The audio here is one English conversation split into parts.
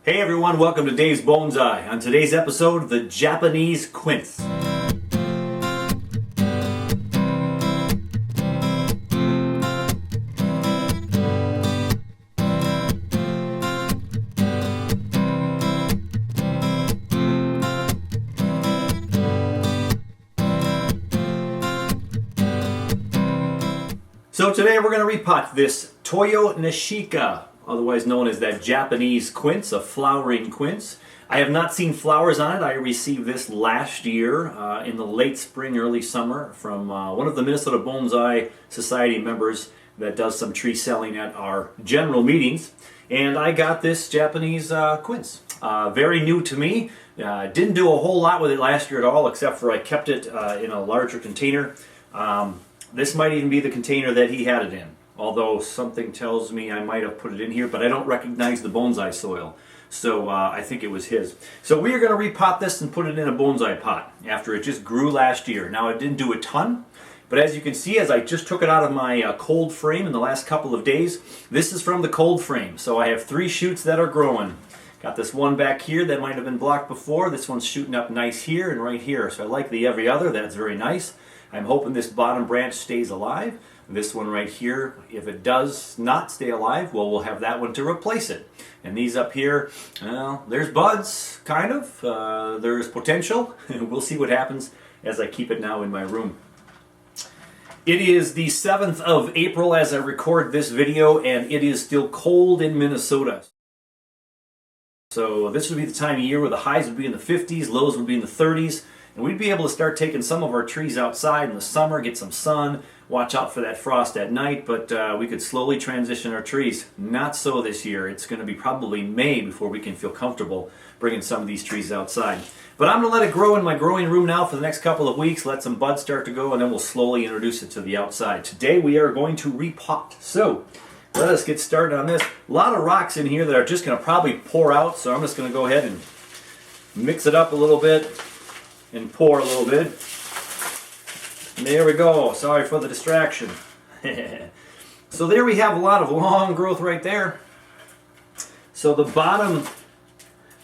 Hey everyone, welcome to Dave's Bonsai. On today's episode, the Japanese Quince. So today we're going to repot this Toyo Nishika, otherwise known as that Japanese quince, a flowering quince. I have not seen flowers on it. I received this last year in the late spring, early summer from one of the Minnesota Bonsai Society members that does some tree selling at our general meetings. And I got this Japanese quince. Very new to me. Didn't do a whole lot with it last year at all, except for I kept it in a larger container. This might even be the container that he had it in, although something tells me I might have put it in here, but I don't recognize the bonsai soil, so I think it was his. So we are going to repot this and put it in a bonsai pot after it just grew last year. Now it didn't do a ton, but as you can see, as I just took it out of my cold frame in the last couple of days, this is from the cold frame. So I have 3 shoots that are growing. Got this one back here that might have been blocked before. This one's shooting up nice here and right here. So I like the every other. That's very nice. I'm hoping this bottom branch stays alive. This one right here, if it does not stay alive, well, we'll have that one to replace it. And these up here, well, there's buds, kind of. There's potential. We'll see what happens as I keep it now in my room. It is the 7th of April as I record this video, and it is still cold in Minnesota. So this would be the time of year where the highs would be in the 50s, lows would be in the 30s. And we'd be able to start taking some of our trees outside in the summer, get some sun, watch out for that frost at night, but we could slowly transition our trees. Not so this year. It's going to be probably May before we can feel comfortable bringing some of these trees outside. But I'm going to let it grow in my growing room now for the next couple of weeks, let some buds start to go, and then we'll slowly introduce it to the outside. Today we are going to repot. So let us get started on this. A lot of rocks in here that are just going to probably pour out, so I'm just going to go ahead and mix it up a little bit and pour a little bit. And there we go. Sorry for the distraction. So there we have a lot of long growth right there. So the bottom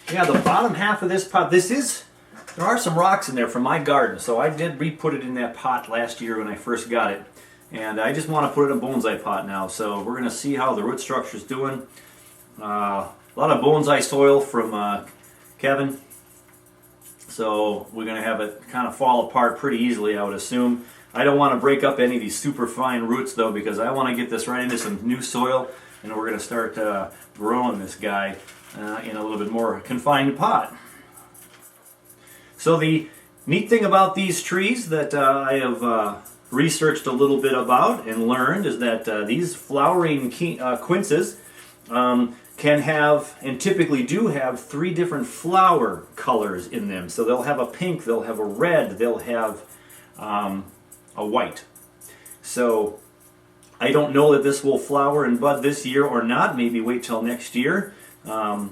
half of this pot, there are some rocks in there from my garden. So I did re-put it in that pot last year when I first got it. And I just want to put it in a bonsai pot now. So we're going to see how the root structure is doing. A lot of bonsai soil from Kevin. So we're going to have it kind of fall apart pretty easily, I would assume. I don't want to break up any of these super fine roots though, because I want to get this right into some new soil, and we're going to start growing this guy in a little bit more confined pot. So the neat thing about these trees that I have researched a little bit about and learned is that these flowering quinces can have, and typically do have, 3 different flower colors in them. So they'll have a pink, they'll have a red, they'll have a white. So I don't know that this will flower and bud this year or not. Maybe wait till next year. But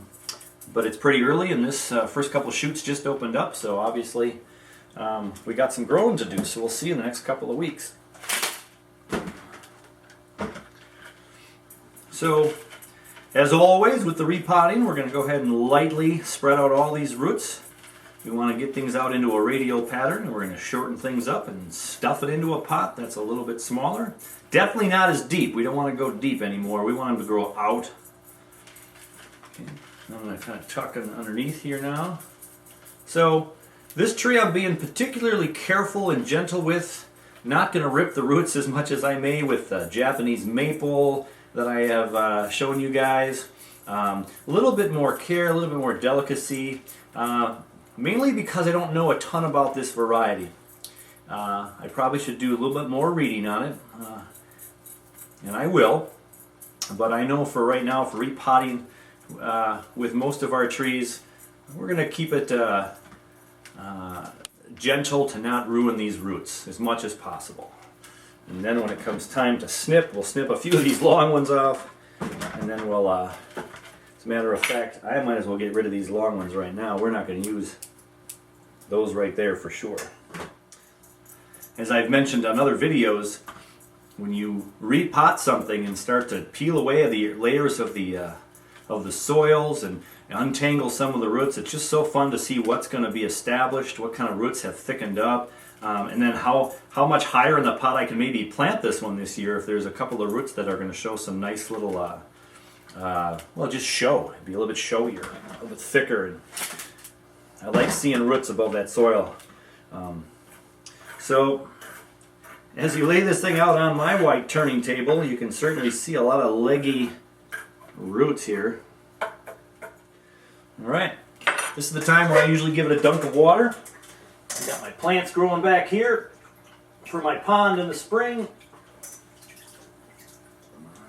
it's pretty early, and this first couple shoots just opened up. So obviously we got some growing to do. So we'll see in the next couple of weeks. So as always, with the repotting, we're going to go ahead and lightly spread out all these roots. We want to get things out into a radial pattern, and we're going to shorten things up and stuff it into a pot that's a little bit smaller. Definitely not as deep. We don't want to go deep anymore. We want them to grow out. Okay. I'm going to kind of tuck it underneath here now. So this tree I'm being particularly careful and gentle with. Not going to rip the roots as much as I may with Japanese maple that I have shown you guys. A little bit more care, a little bit more delicacy, mainly because I don't know a ton about this variety. I probably should do a little bit more reading on it, and I will, but I know for right now, for repotting with most of our trees, we're going to keep it gentle to not ruin these roots as much as possible. And then when it comes time to snip, we'll snip a few of these long ones off, and then we'll, as a matter of fact, I might as well get rid of these long ones right now. We're not going to use those right there for sure. As I've mentioned on other videos, when you repot something and start to peel away the layers of the of the soils and untangle some of the roots. It's just so fun to see what's going to be established, what kind of roots have thickened up, and then how much higher in the pot I can maybe plant this one this year if there's a couple of roots that are going to show some nice little, well, just show. Be a little bit showier, a little bit thicker. And I like seeing roots above that soil. So as you lay this thing out on my white turning table, you can certainly see a lot of leggy roots here. Alright, this is the time where I usually give it a dunk of water. I got my plants growing back here for my pond in the spring.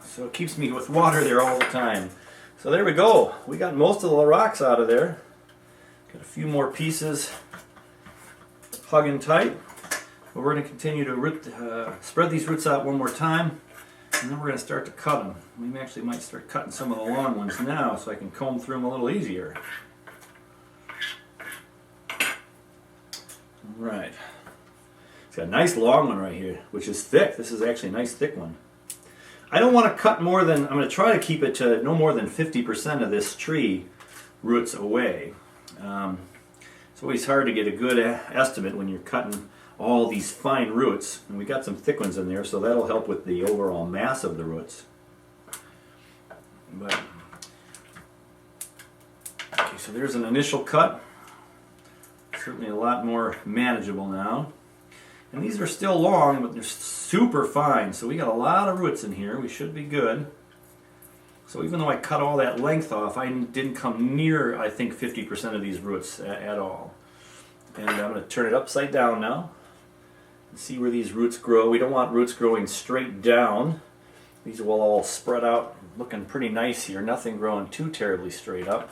So it keeps me with water there all the time. So there we go. We got most of the rocks out of there. Got a few more pieces hugging tight. But we're going to continue to spread these roots out one more time. And then we're going to start to cut them. We actually might start cutting some of the long ones now so I can comb through them a little easier. Alright. It's got a nice long one right here, which is thick. This is actually a nice thick one. I don't want to cut more than, I'm going to try to keep it to no more than 50% of this tree roots away. It's always hard to get a good estimate when you're cutting all these fine roots, and we got some thick ones in there, so that'll help with the overall mass of the roots. But okay, so there's an initial cut. Certainly a lot more manageable now. And these are still long, but they're super fine, so we got a lot of roots in here. We should be good. So even though I cut all that length off, I didn't come near, I think, 50% of these roots at all. And I'm going to turn it upside down now. See where these roots grow. We don't want roots growing straight down. These will all spread out, looking pretty nice here. Nothing growing too terribly straight up.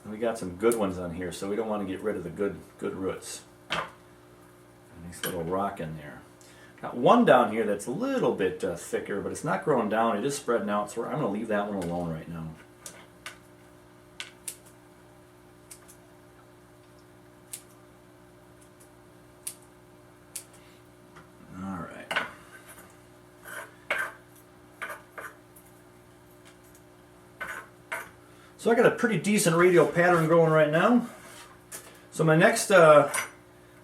And we got some good ones on here, so we don't want to get rid of the good roots. A nice little rock in there. Got one down here that's a little bit thicker, but it's not growing down. It is spreading out, so I'm going to leave that one alone right now. So I got a pretty decent radial pattern growing right now. So my next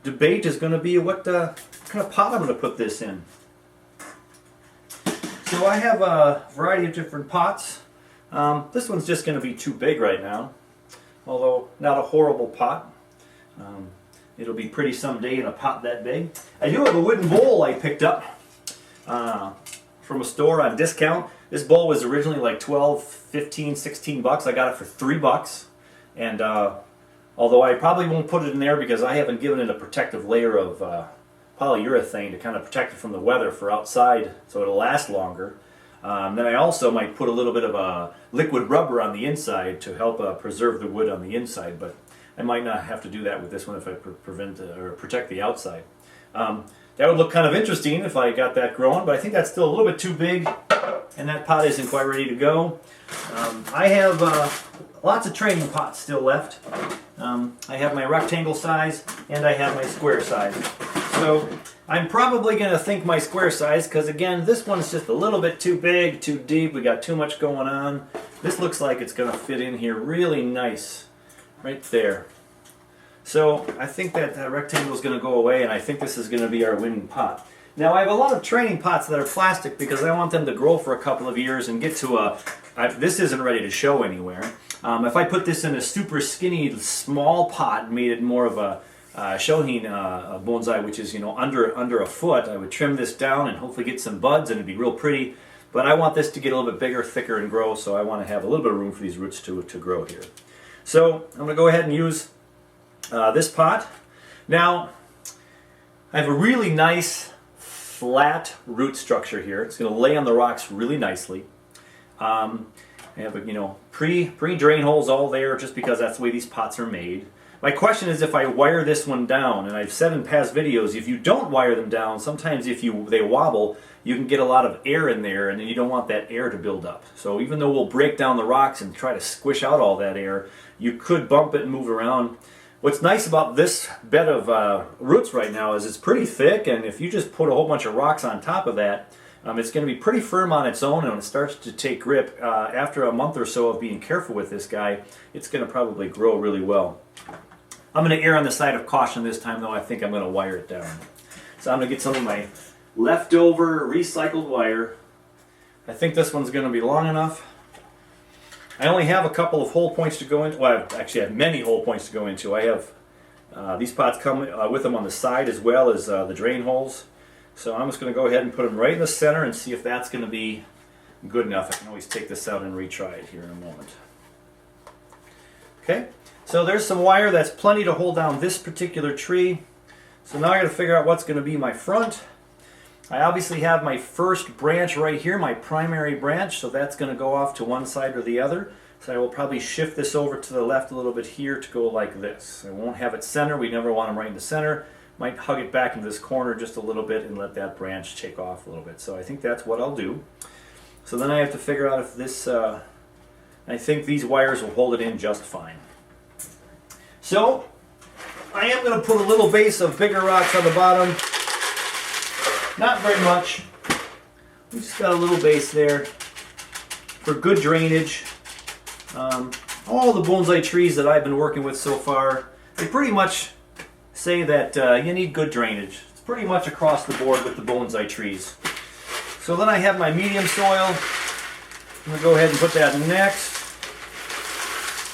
debate is going to be what kind of pot I'm going to put this in. So I have a variety of different pots. This one's just going to be too big right now, although not a horrible pot. It'll be pretty someday in a pot that big. I do have a wooden bowl I picked up from a store on discount. This bowl was originally like 12, 15, 16 bucks. I got it for $3. And although I probably won't put it in there because I haven't given it a protective layer of polyurethane to kind of protect it from the weather for outside so it'll last longer. Then I also might put a little bit of liquid rubber on the inside to help preserve the wood on the inside, but I might not have to do that with this one if I protect the outside. That would look kind of interesting if I got that growing, but I think that's still a little bit too big, and that pot isn't quite ready to go. I have lots of training pots still left. I have my rectangle size, and I have my square size. So I'm probably going to think my square size, because again, this one's just a little bit too big, too deep. We got too much going on. This looks like it's going to fit in here really nice, right there. So I think that rectangle is going to go away, and I think this is going to be our winning pot. Now I have a lot of training pots that are plastic because I want them to grow for a couple of years and get to this isn't ready to show anywhere. If I put this in a super skinny small pot and made it more of a Shohin bonsai, which is under a foot, I would trim this down and hopefully get some buds and it'd be real pretty. But I want this to get a little bit bigger, thicker, and grow, so I want to have a little bit of room for these roots to grow here. So I'm going to go ahead and use this pot. Now, I have a really nice flat root structure here. It's going to lay on the rocks really nicely. I have pre-drain holes all there just because that's the way these pots are made. My question is if I wire this one down, and I've said in past videos, if you don't wire them down, sometimes if they wobble, you can get a lot of air in there, and then you don't want that air to build up. So even though we'll break down the rocks and try to squish out all that air, you could bump it and move around. What's nice about this bed of roots right now is it's pretty thick, and if you just put a whole bunch of rocks on top of that, It's going to be pretty firm on its own, and when it starts to take grip, after a month or so of being careful with this guy, it's going to probably grow really well. I'm going to err on the side of caution this time, though. I think I'm going to wire it down. So I'm going to get some of my leftover recycled wire. I think this one's going to be long enough. I only have a couple of hole points to go into. Well, I actually have many hole points to go into. I have these pots come with them on the side as well as the drain holes. So I'm just going to go ahead and put them right in the center and see if that's going to be good enough. I can always take this out and retry it here in a moment. Okay, so there's some wire. That's plenty to hold down this particular tree. So now I got to figure out what's going to be my front. I obviously have my first branch right here, my primary branch, so that's going to go off to one side or the other. So I will probably shift this over to the left a little bit here to go like this. I won't have it center. We never want them right in the center. Might hug it back into this corner just a little bit and let that branch take off a little bit. So I think that's what I'll do. So then I have to figure out if this, I think these wires will hold it in just fine. So I am going to put a little base of bigger rocks on the bottom. Not very much. We just got a little base there for good drainage. All the bonsai trees that I've been working with so far, they pretty much say that you need good drainage. It's pretty much across the board with the bonsai trees. So then I have my medium soil. I'm going to go ahead and put that next.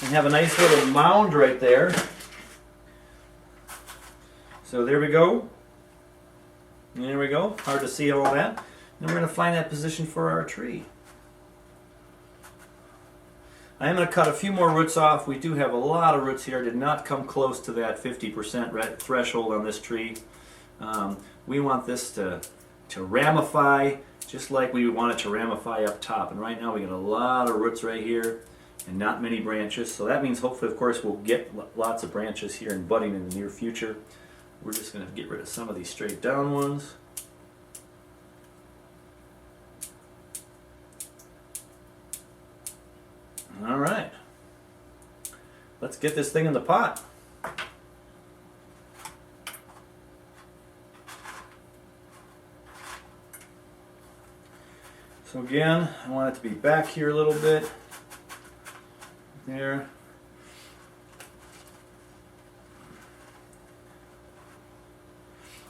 And have a nice little mound right there. So there we go. There we go. Hard to see all that. Then we're going to find that position for our tree. I am going to cut a few more roots off. We do have a lot of roots here. I did not come close to that 50% threshold on this tree. We want this to ramify just like we want it to ramify up top. And right now we got a lot of roots right here and not many branches. So that means hopefully, of course, we'll get lots of branches here and budding in the near future. We're just going to get rid of some of these straight down ones. All right, let's get this thing in the pot. So again, I want it to be back here a little bit. There.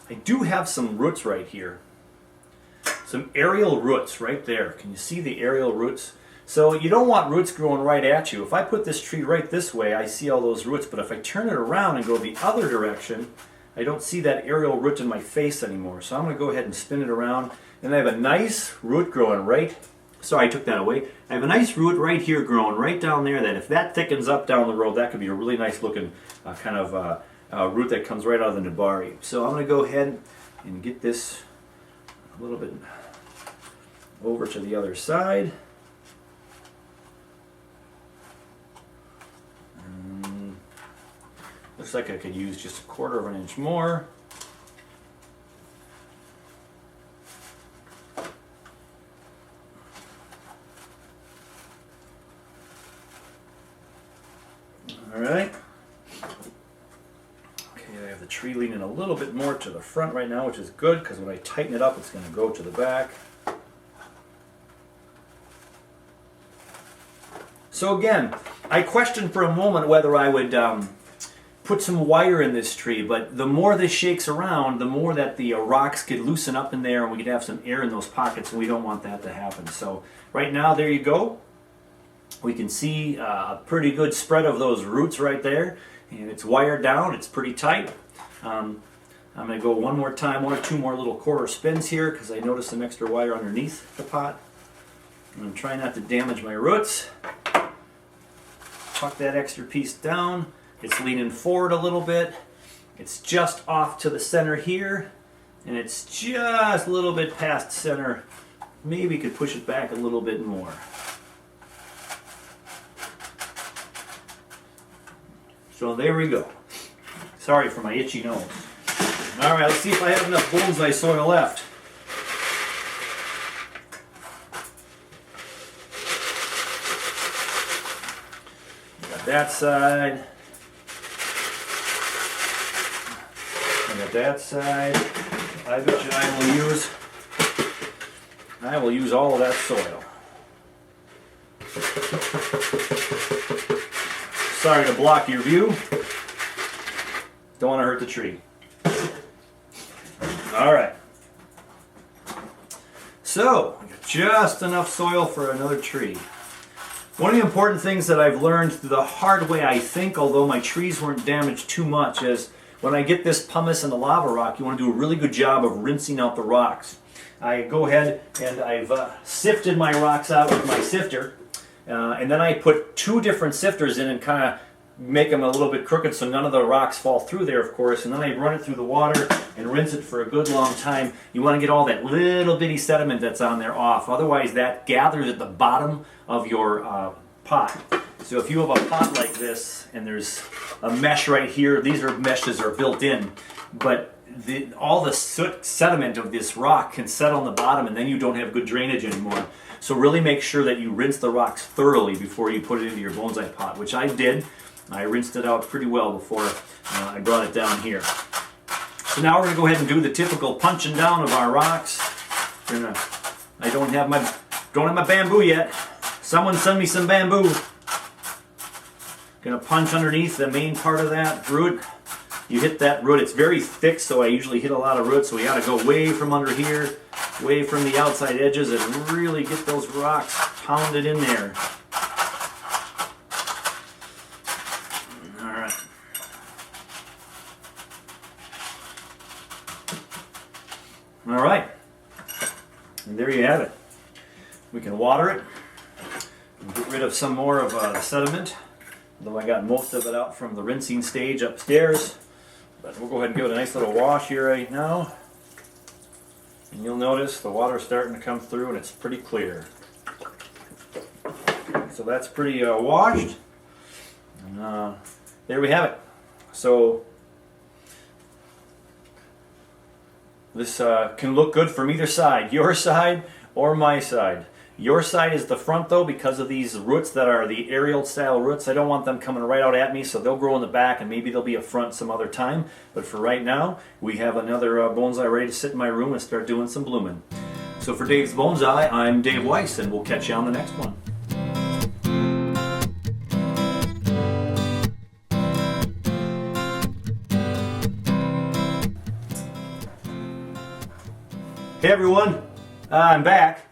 I do have some roots right here. Some aerial roots right there. Can you see the aerial roots? So you don't want roots growing right at you. If I put this tree right this way, I see all those roots, but if I turn it around and go the other direction, I don't see that aerial root in my face anymore. So I'm going to go ahead and spin it around, and I have a nice root growing right, sorry I took that away, I have a nice root right here growing right down there that if that thickens up down the road, that could be a really nice looking kind of root that comes right out of the nabari. So I'm going to go ahead and get this a little bit over to the other side. Looks like I could use just a 1/4 of an inch more. All right. Okay, I have the tree leaning a little bit more to the front right now, which is good because when I tighten it up, it's going to go to the back. So again, I questioned for a moment whether I would put some wire in this tree, but the more this shakes around, the more that the rocks could loosen up in there and we could have some air in those pockets, and we don't want that to happen. So right now, there you go. We can see a pretty good spread of those roots right there, and it's wired down, it's pretty tight. I'm going to go one more time, 1 or 2 more little 1/4 spins here because I noticed some extra wire underneath the pot. I'm trying not to damage my roots. Tuck that extra piece down. It's leaning forward a little bit. It's just off to the center here, and it's just a little bit past center. Maybe could push it back a little bit more. So there we go. Sorry for my itchy nose. All right, let's see if I have enough bonsai soil left. Got that side. I got that side. I bet you I will use I will use all of that soil. Sorry to block your view. Don't want to hurt the tree. All right. So, I got just enough soil for another tree. One of the important things that I've learned the hard way, I think, although my trees weren't damaged too much, is when I get this pumice and the lava rock, you want to do a really good job of rinsing out the rocks. I go ahead and I've sifted my rocks out with my sifter, and then I put 2 different sifters in and kind of make them a little bit crooked so none of the rocks fall through there, of course, and then I run it through the water and rinse it for a good long time. You want to get all that little bitty sediment that's on there off, otherwise that gathers at the bottom of your pot. So if you have a pot like this and there's a mesh right here, these are meshes are built in, but all the soot sediment of this rock can settle on the bottom and then you don't have good drainage anymore. So really make sure that you rinse the rocks thoroughly before you put it into your bonsai pot, which I did. I rinsed it out pretty well before I brought it down here. So now we're going to go ahead and do the typical punching down of our rocks. I don't have my bamboo yet. Someone send me some bamboo. Going to punch underneath the main part of that root. You hit that root, it's very thick, so I usually hit a lot of roots, so we got to go way from under here, way from the outside edges, and really get those rocks pounded in there. Alright. Alright. And there you have it. We can water it and get rid of some more of the sediment, though I got most of it out from the rinsing stage upstairs. But we'll go ahead and give it a nice little wash here right now. And you'll notice the water's starting to come through and it's pretty clear. So that's pretty washed. And there we have it. So this can look good from either side, your side or my side. Your side is the front though, because of these roots that are the aerial style roots. I don't want them coming right out at me, so they'll grow in the back and maybe they'll be a front some other time. But for right now, we have another bonsai ready to sit in my room and start doing some blooming. So for Dave's Bonsai, I'm Dave Weiss, and we'll catch you on the next one. Hey everyone, I'm back.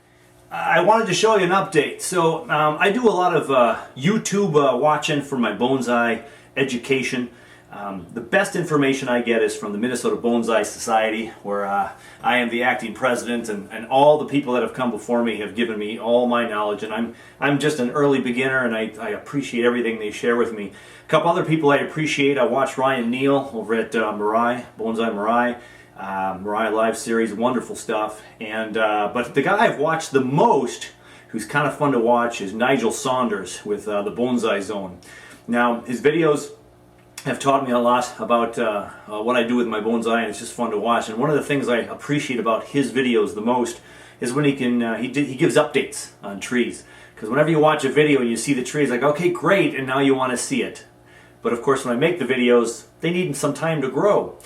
I wanted to show you an update. So I do a lot of YouTube watching for my bonsai education. The best information I get is from the Minnesota Bonsai Society, where I am the acting president, and all the people that have come before me have given me all my knowledge, and I'm just an early beginner, and I appreciate everything they share with me. A couple other people I appreciate. I watch Ryan Neal over at Mirai, Bonsai Mirai. Mirai Live series, wonderful stuff. And but the guy I've watched the most, who's kind of fun to watch, is Nigel Saunders with the Bonsai Zone. Now, his videos have taught me a lot about what I do with my bonsai, and it's just fun to watch. And one of the things I appreciate about his videos the most is when he gives updates on trees. Because whenever you watch a video and you see the tree, it's like, okay, great, and now you want to see it. But of course, when I make the videos, they need some time to grow.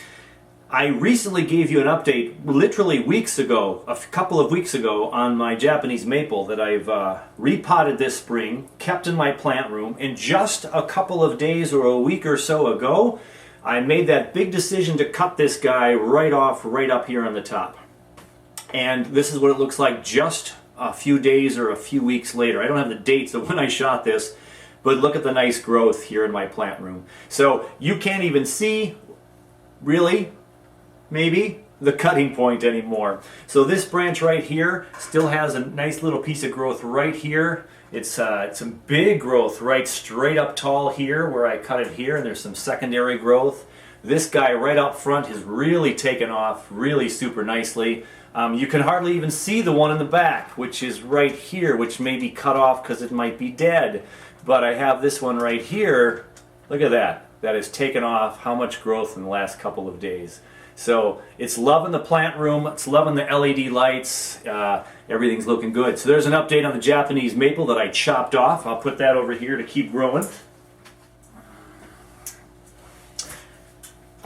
I recently gave you an update, literally weeks ago, a couple of weeks ago, on my Japanese maple that I've repotted this spring, kept in my plant room, and just a couple of days or a week or so ago, I made that big decision to cut this guy right off, right up here on the top. And this is what it looks like just a few days or a few weeks later. I don't have the dates of when I shot this, but look at the nice growth here in my plant room. So you can't even see, really, maybe, the cutting point anymore. So this branch right here still has a nice little piece of growth right here. It's some big growth right straight up tall here where I cut it here, and there's some secondary growth. This guy right up front has really taken off really super nicely. You can hardly even see the one in the back, which is right here, which may be cut off because it might be dead. But I have this one right here. Look at that. That has taken off how much growth in the last couple of days. So it's loving the plant room, it's loving the LED lights, everything's looking good. So there's an update on the Japanese maple that I chopped off. I'll put that over here to keep growing.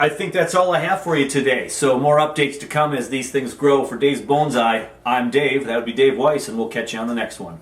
I think that's all I have for you today. So more updates to come as these things grow. For Dave's Bonsai, I'm Dave. That would be Dave Weiss, and we'll catch you on the next one.